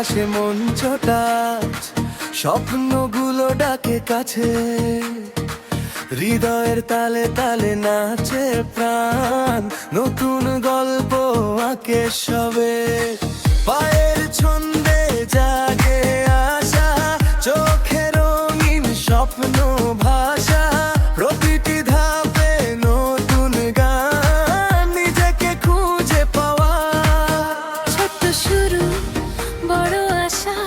ভাসে মঞ্চটা, স্বপ্নগুলো ডাকে কাছে, হৃদয়ের তালে তালে নাচে প্রাণ, নতুন গল্প আঁকে সবে, পায়ের ছন্দে জাগে আশা, চোখে রঙিন স্বপ্ন ভাষা, প্রতিটি ধাপে নতুন গান, নিজেকে খুঁজে পাওয়া। ছোট্ট শুরু বড় আশা,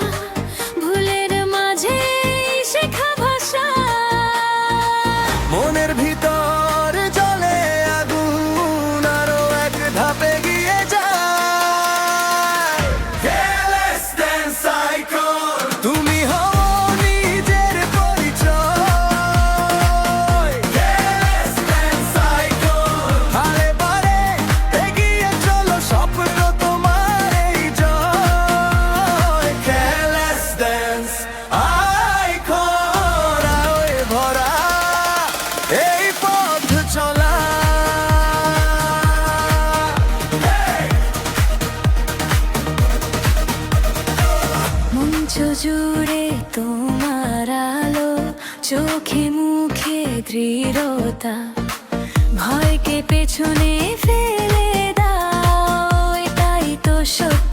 ভুলের মাঝে শেখা ভাষা, মনের ভিতর জ্বলে আগুন, আরো এক ধাপে গিয়ে যায়। Careless dance icon, তুমি হও নিজের পরিচয়। Careless dance icon, হারে বারে এগিয়ে চলো, স্বপ্ন তোমার এই জয়। Careless dance icon, আলোয় ভরা এই পথ চলা। মঞ্চ জুড়ে তোমার আলো, চোখে মুখে দৃঢ়তা, ভয়কে পেছনে ফেলে দাও, এটাই তো সত্য।